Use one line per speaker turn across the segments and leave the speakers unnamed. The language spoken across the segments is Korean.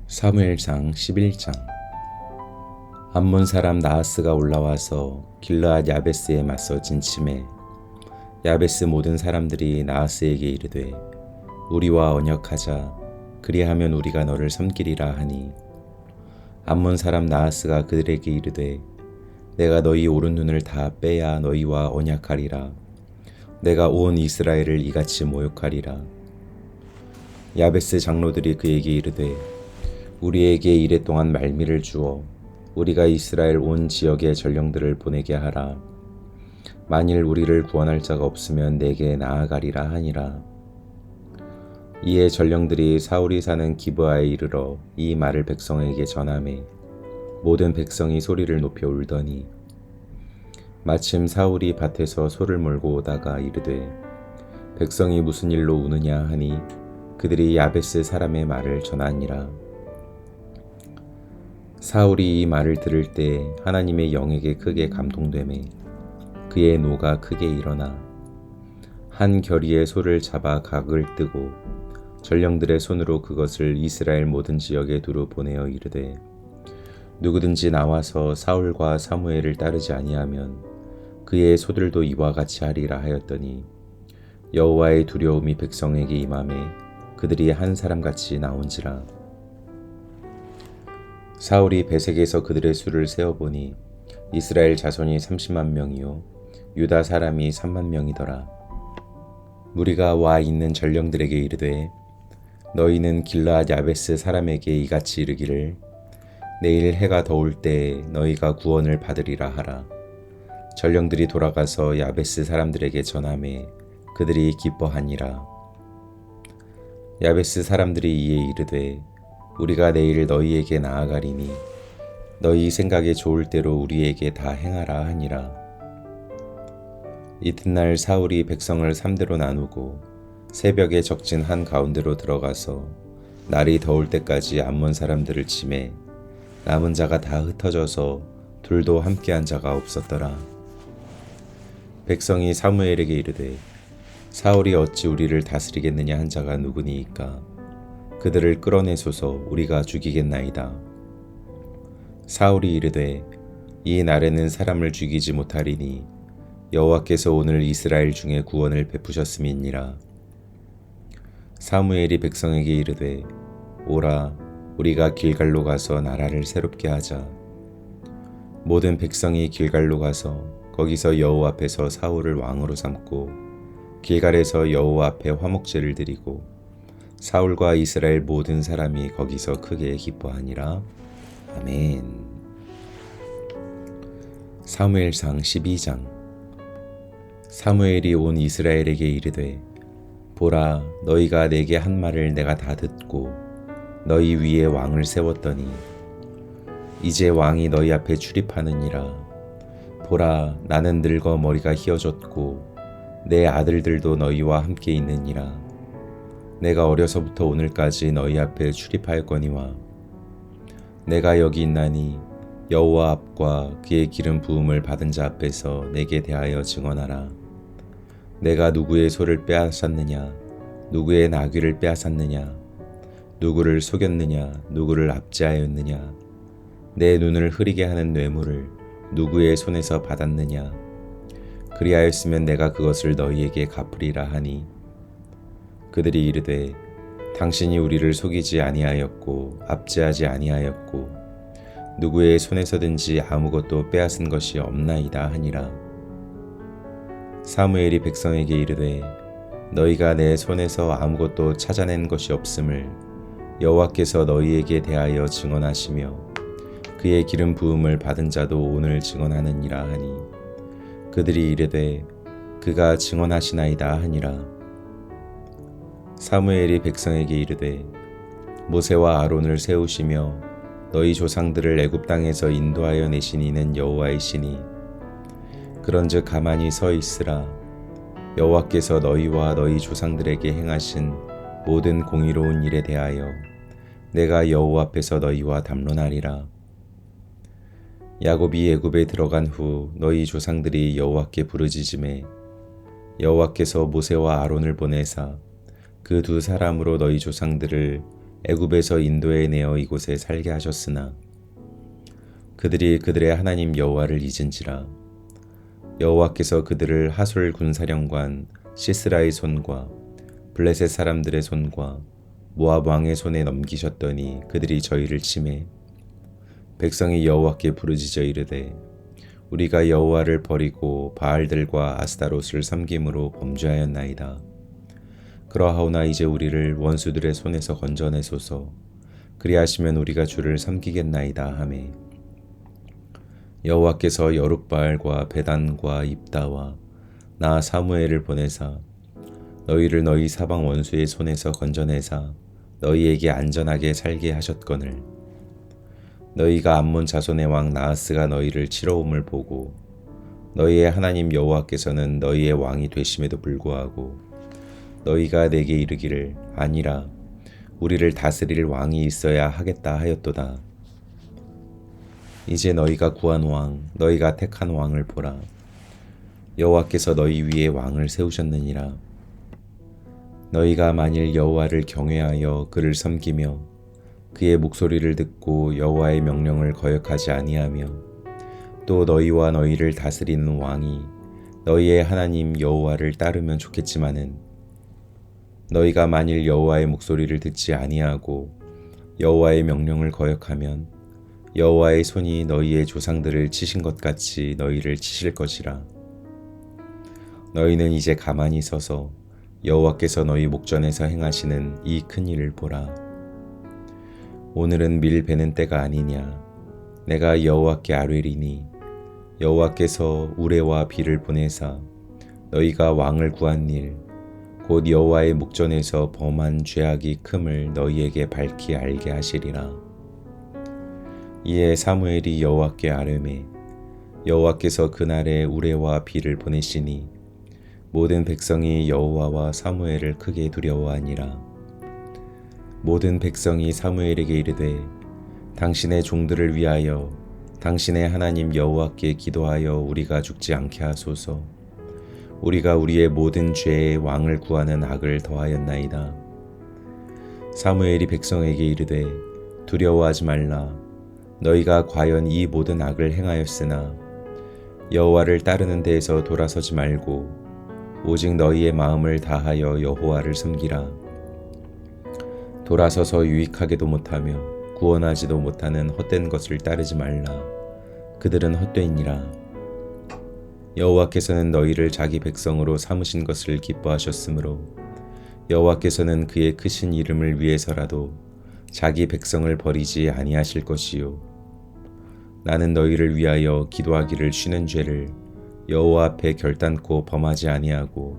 사무엘상 11장. 암몬 사람 나하스가 올라와서 길르앗 야베스에 맞서 진침해 야베스 모든 사람들이 나하스에게 이르되 우리와 언약하자. 그리하면 우리가 너를 섬기리라 하니 암몬 사람 나하스가 그들에게 이르되 내가 너희 오른 눈을 다 빼야 너희와 언약하리라. 내가 온 이스라엘을 이같이 모욕하리라. 야베스 장로들이 그에게 이르되 우리에게 이랫동안 말미를 주어 우리가 이스라엘 온 지역의 전령들을 보내게 하라. 만일 우리를 구원할 자가 없으면 내게 나아가리라 하니라. 이에 전령들이 사울이 사는 기브아에 이르러 이 말을 백성에게 전하매 모든 백성이 소리를 높여 울더니 마침 사울이 밭에서 소를 몰고 오다가 이르되 백성이 무슨 일로 우느냐 하니 그들이 야베스 사람의 말을 전하니라. 사울이 이 말을 들을 때 하나님의 영에게 크게 감동되매 그의 노가 크게 일어나 한 겨리의 소를 잡아 각을 뜨고 전령들의 손으로 그것을 이스라엘 모든 지역에 두루 보내어 이르되 누구든지 나와서 사울과 사무엘을 따르지 아니하면 그의 소들도 이와 같이 하리라 하였더니 여호와의 두려움이 백성에게 임하매 그들이 한 사람같이 나온지라. 사울이 베색에서 그들의 수를 세어보니 이스라엘 자손이 30만 명이요 유다 사람이 3만 명이더라. 무리가 와 있는 전령들에게 이르되 너희는 길르앗 야베스 사람에게 이같이 이르기를 내일 해가 더울 때 너희가 구원을 받으리라 하라. 전령들이 돌아가서 야베스 사람들에게 전하매 그들이 기뻐하니라. 야베스 사람들이 이에 이르되 우리가 내일 너희에게 나아가리니 너희 생각에 좋을 대로 우리에게 다 행하라 하니라. 이튿날 사울이 백성을 3대로 나누고 새벽에 적진 한 가운데로 들어가서 날이 더울 때까지 암몬 사람들을 치매 남은 자가 다 흩어져서 둘도 함께한 자가 없었더라. 백성이 사무엘에게 이르되 사울이 어찌 우리를 다스리겠느냐 한 자가 누구니이까 그들을 끌어내소서 우리가 죽이겠나이다. 사울이 이르되 이 날에는 사람을 죽이지 못하리니 여호와께서 오늘 이스라엘 중에 구원을 베푸셨음이니라. 사무엘이 백성에게 이르되 오라 우리가 길갈로 가서 나라를 새롭게 하자. 모든 백성이 길갈로 가서 거기서 여호와 앞에서 사울을 왕으로 삼고 길갈에서 여호와 앞에 화목제를 드리고 사울과 이스라엘 모든 사람이 거기서 크게 기뻐하니라. 아멘. 사무엘상 12장. 사무엘이 온 이스라엘에게 이르되 보라 너희가 내게 한 말을 내가 다 듣고 너희 위에 왕을 세웠더니 이제 왕이 너희 앞에 출입하느니라. 보라 나는 늙어 머리가 희어졌고 내 아들들도 너희와 함께 있느니라. 내가 어려서부터 오늘까지 너희 앞에 출입하였거니와 내가 여기 있나니 여호와 앞과 그의 기름 부음을 받은 자 앞에서 내게 대하여 증언하라. 내가 누구의 소를 빼앗았느냐 누구의 나귀를 빼앗았느냐 누구를 속였느냐 누구를 압제하였느냐 내 눈을 흐리게 하는 뇌물을 누구의 손에서 받았느냐 그리하였으면 내가 그것을 너희에게 갚으리라 하니 그들이 이르되 당신이 우리를 속이지 아니하였고 압제하지 아니하였고 누구의 손에서든지 아무것도 빼앗은 것이 없나이다 하니라. 사무엘이 백성에게 이르되 너희가 내 손에서 아무것도 찾아낸 것이 없음을 여호와께서 너희에게 대하여 증언하시며 그의 기름 부음을 받은 자도 오늘 증언하느니라 하니 그들이 이르되 그가 증언하시나이다 하니라. 사무엘이 백성에게 이르되 모세와 아론을 세우시며 너희 조상들을 애굽 땅에서 인도하여 내신 이는 여호와이시니 그런즉 가만히 서 있으라. 여호와께서 너희와 너희 조상들에게 행하신 모든 공의로운 일에 대하여 내가 여호와 앞에서 너희와 담론하리라. 야곱이 애굽에 들어간 후 너희 조상들이 여호와께 부르짖음에 여호와께서 모세와 아론을 보내사 그 두 사람으로 너희 조상들을 애굽에서 인도해 내어 이곳에 살게 하셨으나 그들이 그들의 하나님 여호와를 잊은지라. 여호와께서 그들을 하솔 군사령관 시스라의 손과 블레셋 사람들의 손과 모압 왕의 손에 넘기셨더니 그들이 저희를 치매 백성이 여호와께 부르짖어 이르되 우리가 여호와를 버리고 바알들과 아스타롯을 섬김으로 범죄하였나이다. 그러하오나 이제 우리를 원수들의 손에서 건져내소서. 그리하시면 우리가 주를 섬기겠나이다 하매 여호와께서 여룻바알과 베단과 입다와 나 사무엘을 보내사 너희를 너희 사방 원수의 손에서 건져내사 너희에게 안전하게 살게 하셨거늘 너희가 암몬 자손의 왕 나하스가 너희를 치러옴을 보고 너희의 하나님 여호와께서는 너희의 왕이 되심에도 불구하고 너희가 내게 이르기를 아니라 우리를 다스릴 왕이 있어야 하겠다 하였도다. 이제 너희가 구한 왕 너희가 택한 왕을 보라. 여호와께서 너희 위에 왕을 세우셨느니라. 너희가 만일 여호와를 경외하여 그를 섬기며 그의 목소리를 듣고 여호와의 명령을 거역하지 아니하며 또 너희와 너희를 다스리는 왕이 너희의 하나님 여호와를 따르면 좋겠지만은 너희가 만일 여호와의 목소리를 듣지 아니하고 여호와의 명령을 거역하면 여호와의 손이 너희의 조상들을 치신 것 같이 너희를 치실 것이라. 너희는 이제 가만히 서서 여호와께서 너희 목전에서 행하시는 이 큰 일을 보라. 오늘은 밀 베는 때가 아니냐. 내가 여호와께 아뢰리니 여호와께서 우레와 비를 보내사 너희가 왕을 구한 일 곧 여호와의 목전에서 범한 죄악이 큼을 너희에게 밝히 알게 하시리라. 이에 사무엘이 여호와께 아뢰매 여호와께서 그날에 우레와 비를 보내시니 모든 백성이 여호와와 사무엘을 크게 두려워하니라. 모든 백성이 사무엘에게 이르되 당신의 종들을 위하여 당신의 하나님 여호와께 기도하여 우리가 죽지 않게 하소서. 우리가 우리의 모든 죄에 왕을 구하는 악을 더하였나이다. 사무엘이 백성에게 이르되 두려워하지 말라. 너희가 과연 이 모든 악을 행하였으나 여호와를 따르는 데에서 돌아서지 말고 오직 너희의 마음을 다하여 여호와를 섬기라. 돌아서서 유익하게도 못하며 구원하지도 못하는 헛된 것을 따르지 말라. 그들은 헛되니라. 여호와께서는 너희를 자기 백성으로 삼으신 것을 기뻐하셨으므로 여호와께서는 그의 크신 이름을 위해서라도 자기 백성을 버리지 아니하실 것이요 나는 너희를 위하여 기도하기를 쉬는 죄를 여호와 앞에 결단코 범하지 아니하고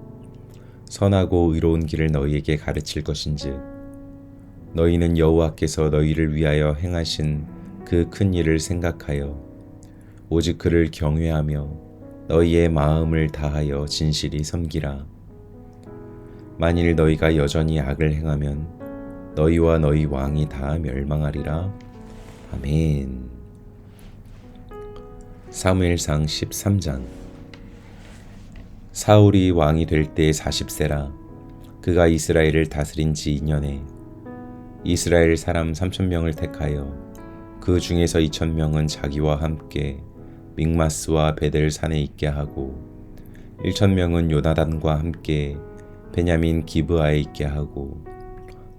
선하고 의로운 길을 너희에게 가르칠 것인즉 너희는 여호와께서 너희를 위하여 행하신 그 큰 일을 생각하여 오직 그를 경외하며 너희의 마음을 다하여 진실이 섬기라. 만일 너희가 여전히 악을 행하면 너희와 너희 왕이 다 멸망하리라. 아멘. 사무엘상 13장. 사울이 왕이 될 때 40세라. 그가 이스라엘을 다스린 지 2년에 이스라엘 사람 3,000명을 택하여 그 중에서 2,000명은 자기와 함께 믹마스와 베델 산에 있게 하고 1,000명은 요나단과 함께 베냐민 기브아에 있게 하고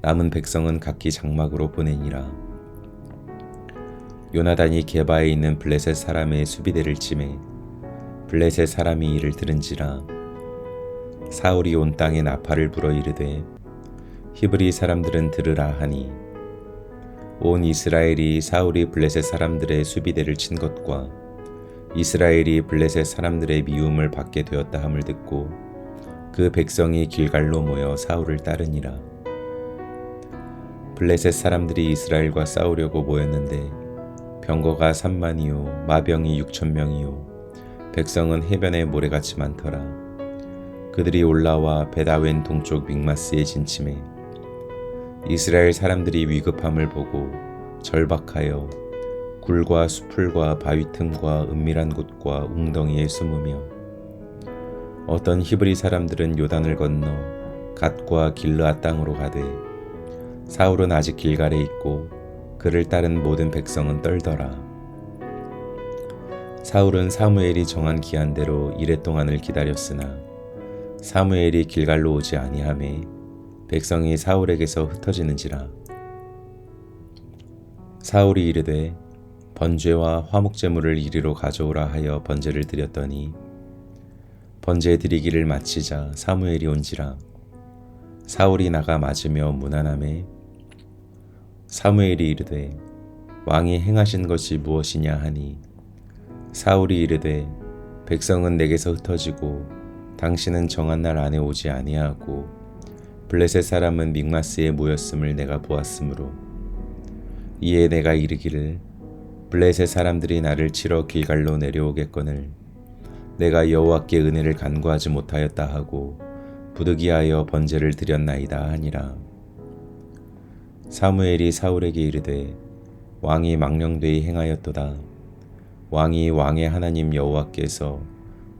남은 백성은 각기 장막으로 보내니라. 요나단이 게바에 있는 블레셋 사람의 수비대를 치매 블레셋 사람이 이를 들은지라. 사울이 온 땅에 나팔을 불어 이르되 히브리 사람들은 들으라 하니 온 이스라엘이 사울이 블레셋 사람들의 수비대를 친 것과 이스라엘이 블레셋 사람들의 미움을 받게 되었다 함을 듣고 그 백성이 길갈로 모여 사울을 따르니라. 블레셋 사람들이 이스라엘과 싸우려고 모였는데 병거가 3만이요 마병이 6,000명이요 백성은 해변에 모래같이 많더라. 그들이 올라와 베다웬 동쪽 믹마스에 진침해 이스라엘 사람들이 위급함을 보고 절박하여 굴과 수풀과 바위 틈과 은밀한 곳과 웅덩이에 숨으며 어떤 히브리 사람들은 요단을 건너 갓과 길르앗 땅으로 가되 사울은 아직 길갈에 있고 그를 따른 모든 백성은 떨더라. 사울은 사무엘이 정한 기한대로 이레 동안을 기다렸으나 사무엘이 길갈로 오지 아니하매 백성이 사울에게서 흩어지는지라. 사울이 이르되 번제와 화목제물을 이리로 가져오라 하여 번제를 드렸더니 번제 드리기를 마치자 사무엘이 온지라. 사울이 나가 맞으며 문안하매 사무엘이 이르되 왕이 행하신 것이 무엇이냐 하니 사울이 이르되 백성은 내게서 흩어지고 당신은 정한 날 안에 오지 아니하고 블레셋 사람은 믹마스에 모였음을 내가 보았으므로 이에 내가 이르기를 블레셋 사람들이 나를 치러 길갈로 내려오겠거늘 내가 여호와께 은혜를 간구하지 못하였다 하고 부득이하여 번제를 드렸나이다 하니라. 사무엘이 사울에게 이르되 왕이 망령되이 행하였도다. 왕이 왕의 하나님 여호와께서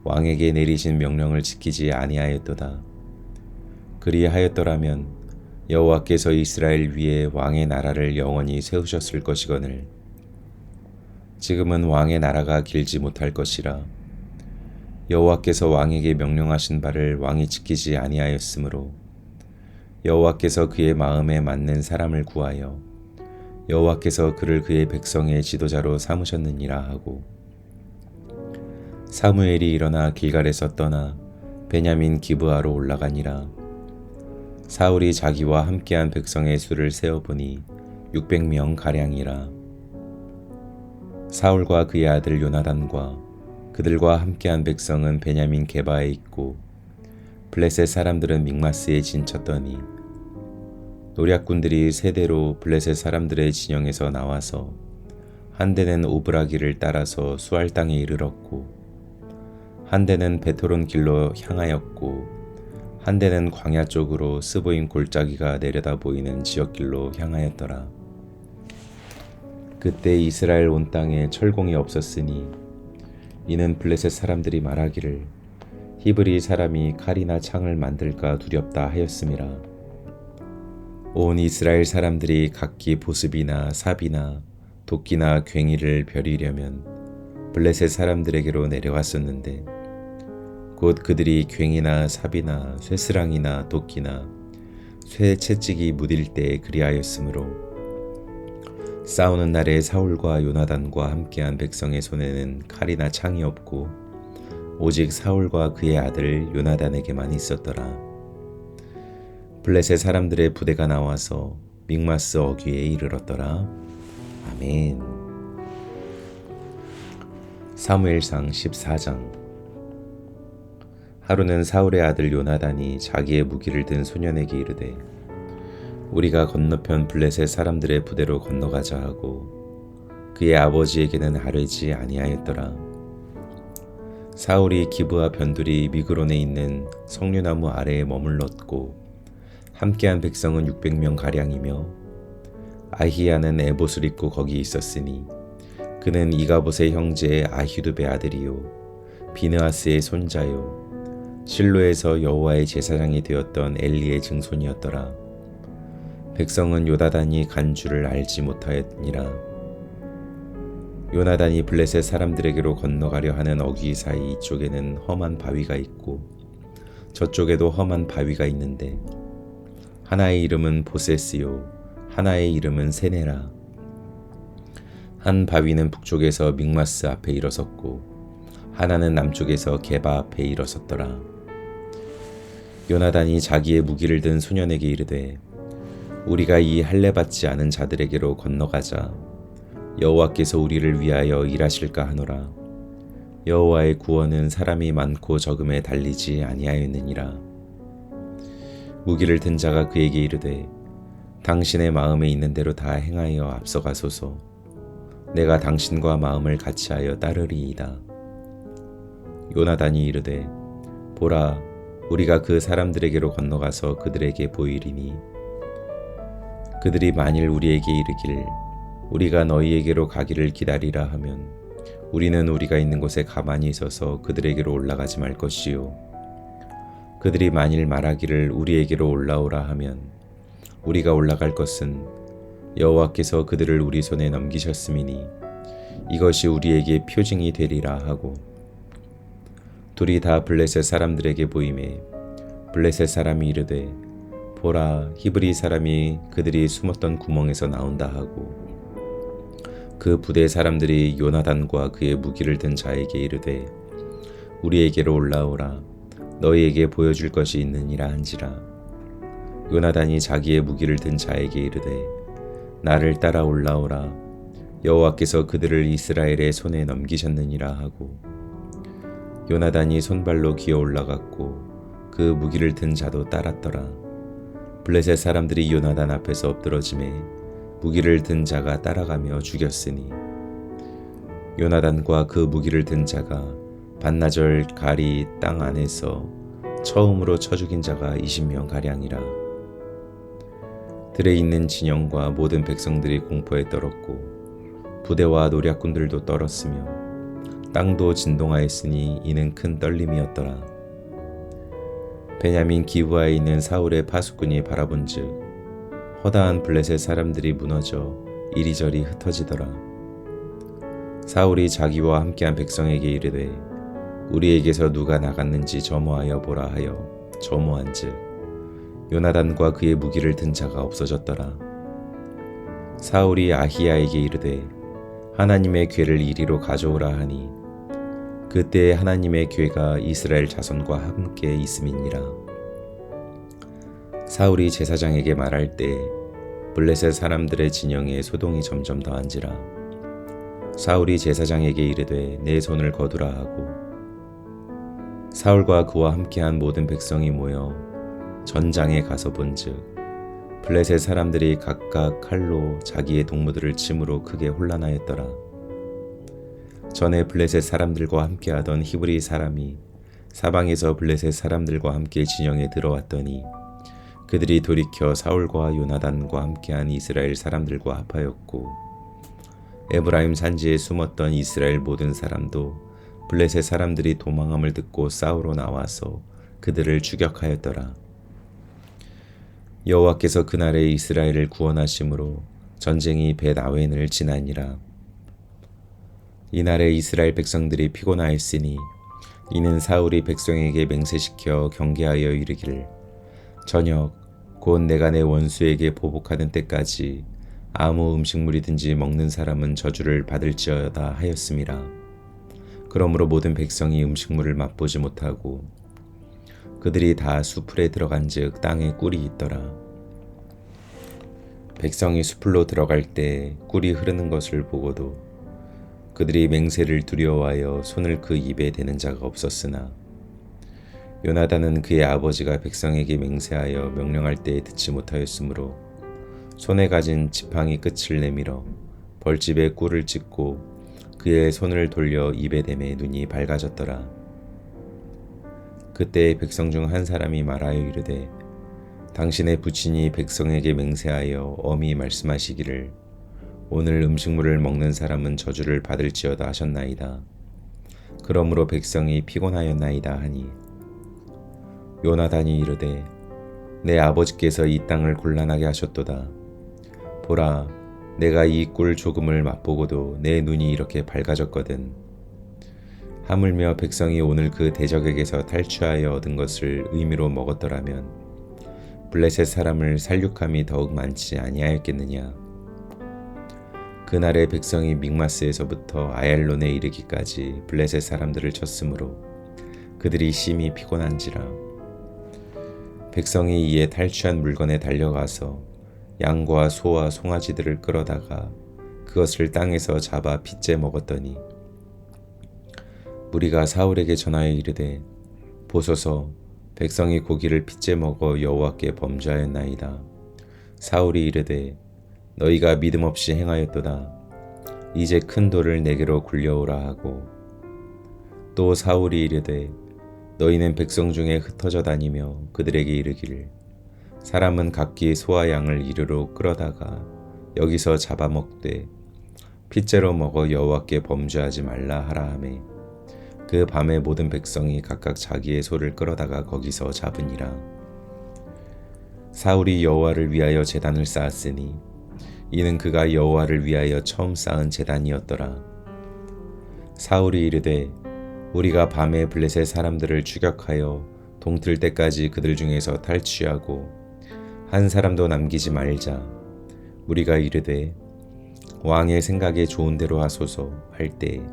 왕에게 내리신 명령을 지키지 아니하였도다. 그리하였더라면 여호와께서 이스라엘 위에 왕의 나라를 영원히 세우셨을 것이거늘 지금은 왕의 나라가 길지 못할 것이라. 여호와께서 왕에게 명령하신 바를 왕이 지키지 아니하였으므로 여호와께서 그의 마음에 맞는 사람을 구하여 여호와께서 그를 그의 백성의 지도자로 삼으셨느니라 하고 사무엘이 일어나 길갈에서 떠나 베냐민 기브아로 올라가니라. 사울이 자기와 함께한 백성의 수를 세어보니 600명 가량이라. 사울과 그의 아들 요나단과 그들과 함께한 백성은 베냐민 게바에 있고 블레셋 사람들은 믹마스에 진쳤더니 노략군들이 세대로 블레셋 사람들의 진영에서 나와서 한 대는 오브라기를 따라서 수알 땅에 이르렀고 한 대는 베토론 길로 향하였고 한 대는 광야 쪽으로 스보임 골짜기가 내려다 보이는 지역길로 향하였더라. 그때 이스라엘 온 땅에 철공이 없었으니 이는 블레셋 사람들이 말하기를 히브리 사람이 칼이나 창을 만들까 두렵다 하였음이라. 온 이스라엘 사람들이 각기 보습이나 삽이나 도끼나 괭이를 벼리려면 블레셋 사람들에게로 내려갔었는데 곧 그들이 괭이나 삽이나 쇠스랑이나 도끼나 쇠 채찍이 무딜 때에 그리하였으므로 싸우는 날에 사울과 요나단과 함께한 백성의 손에는 칼이나 창이 없고 오직 사울과 그의 아들 요나단에게만 있었더라. 블레셋 사람들의 부대가 나와서 믹마스 어귀에 이르렀더라. 아멘. 사무엘상 14장. 하루는 사울의 아들 요나단이 자기의 무기를 든 소년에게 이르되 우리가 건너편 블레셋 사람들의 부대로 건너가자 하고 그의 아버지에게는 아뢰지 아니하였더라. 사울이 기브아 변두리 미그론에 있는 석류나무 아래에 머물렀고 함께한 백성은 600명 가량이며 아히야는 에봇을 입고 거기 있었으니 그는 이가봇의 형제 아히두베 아들이요 비느하스의 손자요 실로에서 여호와의 제사장이 되었던 엘리의 증손이었더라. 백성은 요나단이 간 줄을 알지 못하였니라. 요나단이 블레셋 사람들에게로 건너가려 하는 어귀 사이 이쪽에는 험한 바위가 있고 저쪽에도 험한 바위가 있는데 하나의 이름은 보세스요 하나의 이름은 세네라. 한 바위는 북쪽에서 믹마스 앞에 일어섰고 하나는 남쪽에서 게바 앞에 일어섰더라. 요나단이 자기의 무기를 든 소년에게 이르되 우리가 이 할례 받지 않은 자들에게로 건너가자. 여호와께서 우리를 위하여 일하실까 하노라. 여호와의 구원은 사람이 많고 적음에 달리지 아니하였느니라. 무기를 든 자가 그에게 이르되 당신의 마음에 있는 대로 다 행하여 앞서가소서. 내가 당신과 마음을 같이하여 따르리이다. 요나단이 이르되 보라 우리가 그 사람들에게로 건너가서 그들에게 보이리니 그들이 만일 우리에게 이르기를 우리가 너희에게로 가기를 기다리라 하면 우리는 우리가 있는 곳에 가만히 있어서 그들에게로 올라가지 말 것이요 그들이 만일 말하기를 우리에게로 올라오라 하면 우리가 올라갈 것은 여호와께서 그들을 우리 손에 넘기셨음이니 이것이 우리에게 표징이 되리라 하고 둘이 다 블레셋 사람들에게 보이매 블레셋 사람이 이르되 보라 히브리 사람이 그들이 숨었던 구멍에서 나온다 하고 그 부대 사람들이 요나단과 그의 무기를 든 자에게 이르되 우리에게로 올라오라 너희에게 보여줄 것이 있느니라 한지라 요나단이 자기의 무기를 든 자에게 이르되 나를 따라 올라오라 여호와께서 그들을 이스라엘의 손에 넘기셨느니라 하고 요나단이 손발로 기어 올라갔고 그 무기를 든 자도 따랐더라. 블레셋 사람들이 요나단 앞에서 엎드러짐에 무기를 든 자가 따라가며 죽였으니 요나단과 그 무기를 든 자가 반나절 가리 땅 안에서 처음으로 쳐 죽인 자가 20명 가량이라. 들에 있는 진영과 모든 백성들이 공포에 떨었고 부대와 노략군들도 떨었으며 땅도 진동하였으니 이는 큰 떨림이었더라. 베냐민 기브아에 있는 사울의 파수꾼이 바라본즉 허다한 블레셋 사람들이 무너져 이리저리 흩어지더라. 사울이 자기와 함께한 백성에게 이르되 우리에게서 누가 나갔는지 점호하여 보라 하여 점호한즉 요나단과 그의 무기를 든 자가 없어졌더라. 사울이 아히야에게 이르되 하나님의 궤를 이리로 가져오라 하니 그때 하나님의 궤가 이스라엘 자손과 함께 있음이니라. 사울이 제사장에게 말할 때 블레셋 사람들의 진영에 소동이 점점 더한지라. 사울이 제사장에게 이르되 내 손을 거두라 하고 사울과 그와 함께한 모든 백성이 모여 전장에 가서 본즉 블레셋 사람들이 각각 칼로 자기의 동무들을 침으로 크게 혼란하였더라. 전에 블레셋 사람들과 함께하던 히브리 사람이 사방에서 블레셋 사람들과 함께 진영에 들어왔더니 그들이 돌이켜 사울과 요나단과 함께한 이스라엘 사람들과 합하였고 에브라임 산지에 숨었던 이스라엘 모든 사람도 블레셋 사람들이 도망함을 듣고 싸우러 나와서 그들을 추격하였더라. 여호와께서 그날에 이스라엘을 구원하심으로 전쟁이 벳아웬을 지나니라. 이날에 이스라엘 백성들이 피곤하였으니 이는 사울이 백성에게 맹세시켜 경계하여 이르기를 저녁 곧 내가 내 원수에게 보복하는 때까지 아무 음식물이든지 먹는 사람은 저주를 받을지어다 하였음이라. 그러므로 모든 백성이 음식물을 맛보지 못하고 그들이 다 수풀에 들어간즉 땅에 꿀이 있더라. 백성이 수풀로 들어갈 때 꿀이 흐르는 것을 보고도 그들이 맹세를 두려워하여 손을 그 입에 대는 자가 없었으나 요나단은 그의 아버지가 백성에게 맹세하여 명령할 때에 듣지 못하였으므로 손에 가진 지팡이 끝을 내밀어 벌집에 꿀을 찍고 그의 손을 돌려 입에 대매 눈이 밝아졌더라. 그때 백성 중 한 사람이 말하여 이르되 당신의 부친이 백성에게 맹세하여 엄히 말씀하시기를 오늘 음식물을 먹는 사람은 저주를 받을지어다 하셨나이다. 그러므로 백성이 피곤하였나이다 하니 요나단이 이르되 내 아버지께서 이 땅을 곤란하게 하셨도다. 보라 내가 이 꿀 조금을 맛보고도 내 눈이 이렇게 밝아졌거든. 하물며 백성이 오늘 그 대적에게서 탈취하여 얻은 것을 의미로 먹었더라면 블레셋 사람을 살육함이 더욱 많지 아니하였겠느냐. 그날에 백성이 믹마스에서부터 아얄론에 이르기까지 블레셋 사람들을 쳤으므로 그들이 심히 피곤한지라. 백성이 이에 탈취한 물건에 달려가서 양과 소와 송아지들을 끌어다가 그것을 땅에서 잡아 핏째 먹었더니 무리가 사울에게 전하여 이르되 보소서 백성이 고기를 핏째 먹어 여호와께 범죄하였나이다. 사울이 이르되 너희가 믿음 없이 행하였도다. 이제 큰 돌을 내게로 굴려오라 하고 또 사울이 이르되 너희는 백성 중에 흩어져 다니며 그들에게 이르기를 사람은 각기 소와 양을 이르러 끌어다가 여기서 잡아먹되 핏째로 먹어 여호와께 범죄하지 말라 하라 하매 그 밤에 모든 백성이 각각 자기의 소를 끌어다가 거기서 잡으니라. 사울이 여호와를 위하여 제단을 쌓았으니 이는 그가 여호와를 위하여 처음 쌓은 제단이었더라. 사울이 이르되 우리가 밤에 블레셋 사람들을 추격하여 동틀 때까지 그들 중에서 탈취하고 한 사람도 남기지 말자. 우리가 이르되 왕의 생각에 좋은 대로 하소서 할 때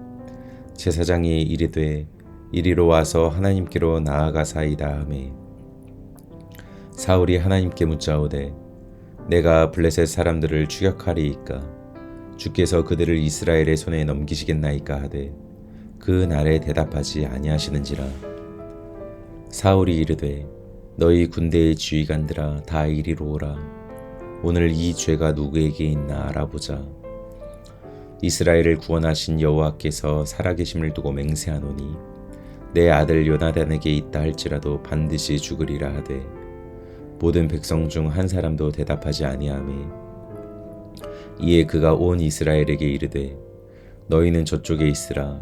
제사장이 이르되 이리로 와서 하나님께로 나아가사이다 하매 사울이 하나님께 묻자오되 내가 블레셋 사람들을 추격하리이까 주께서 그들을 이스라엘의 손에 넘기시겠나이까 하되 그 날에 대답하지 아니하시는지라. 사울이 이르되 너희 군대의 지휘관들아 다 이리로 오라. 오늘 이 죄가 누구에게 있나 알아보자. 이스라엘을 구원하신 여호와께서 살아계심을 두고 맹세하노니 내 아들 요나단에게 있다 할지라도 반드시 죽으리라 하되 모든 백성 중 한 사람도 대답하지 아니하매 이에 그가 온 이스라엘에게 이르되 너희는 저쪽에 있으라.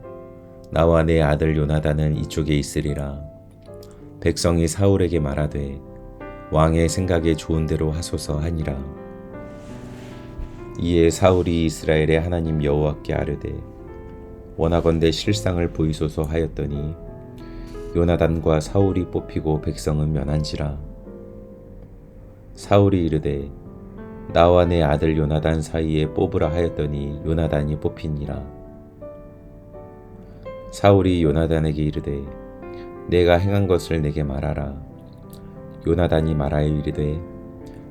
나와 내 아들 요나단은 이쪽에 있으리라. 백성이 사울에게 말하되 왕의 생각에 좋은 대로 하소서 하니라. 이에 사울이 이스라엘의 하나님 여호와께 아뢰되 원하건대 실상을 보이소서 하였더니 요나단과 사울이 뽑히고 백성은 면한지라. 사울이 이르되 나와 내 아들 요나단 사이에 뽑으라 하였더니 요나단이 뽑히니라. 사울이 요나단에게 이르되 내가 행한 것을 내게 말하라. 요나단이 말하여 이르되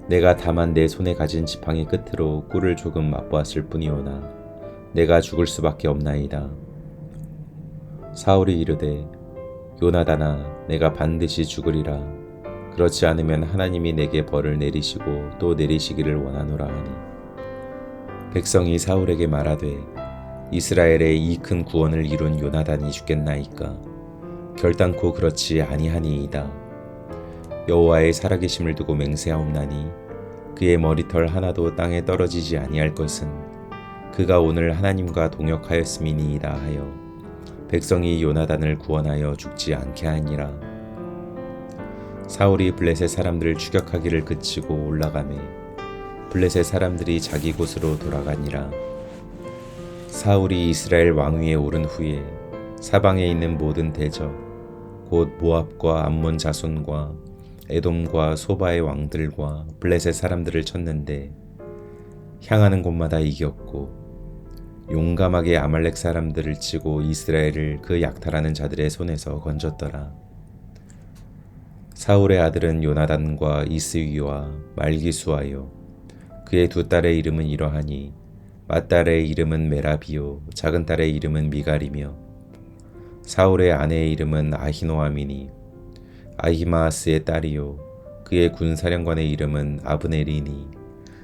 내가 다만 내 손에 가진 지팡이 끝으로 꿀을 조금 맛보았을 뿐이오나 내가 죽을 수밖에 없나이다. 사울이 이르되 요나단아 내가 반드시 죽으리라. 그렇지 않으면 하나님이 내게 벌을 내리시고 또 내리시기를 원하노라 하니 백성이 사울에게 말하되 이스라엘의 이 큰 구원을 이룬 요나단이 죽겠나이까. 결단코 그렇지 아니하니이다. 여호와의 살아계심을 두고 맹세하옵나니 그의 머리털 하나도 땅에 떨어지지 아니할 것은 그가 오늘 하나님과 동역하였음이니이다 하여 백성이 요나단을 구원하여 죽지 않게 하니라. 사울이 블레셋 사람들을 추격하기를 그치고 올라가매 블레셋 사람들이 자기 곳으로 돌아가니라. 사울이 이스라엘 왕위에 오른 후에 사방에 있는 모든 대적 곧 모압과 암몬 자손과 에돔과 소바의 왕들과 블레셋 사람들을 쳤는데 향하는 곳마다 이겼고 용감하게 아말렉 사람들을 치고 이스라엘을 그 약탈하는 자들의 손에서 건졌더라. 사울의 아들은 요나단과 이스위와 말기수하여 그의 두 딸의 이름은 이러하니 맏딸의 이름은 메라비요 작은 딸의 이름은 미갈이며 사울의 아내의 이름은 아히노아미니 아히마아스의 딸이요 그의 군사령관의 이름은 아브넬이니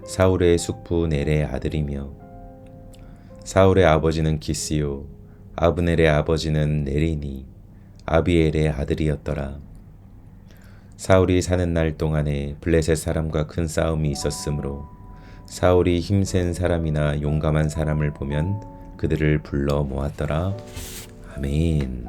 사울의 숙부 넬의 아들이며 사울의 아버지는 기스요 아브넬의 아버지는 넬이니 아비엘의 아들이었더라. 사울이 사는 날 동안에 블레셋 사람과 큰 싸움이 있었으므로 사울이 힘센 사람이나 용감한 사람을 보면 그들을 불러 모았더라. 아멘.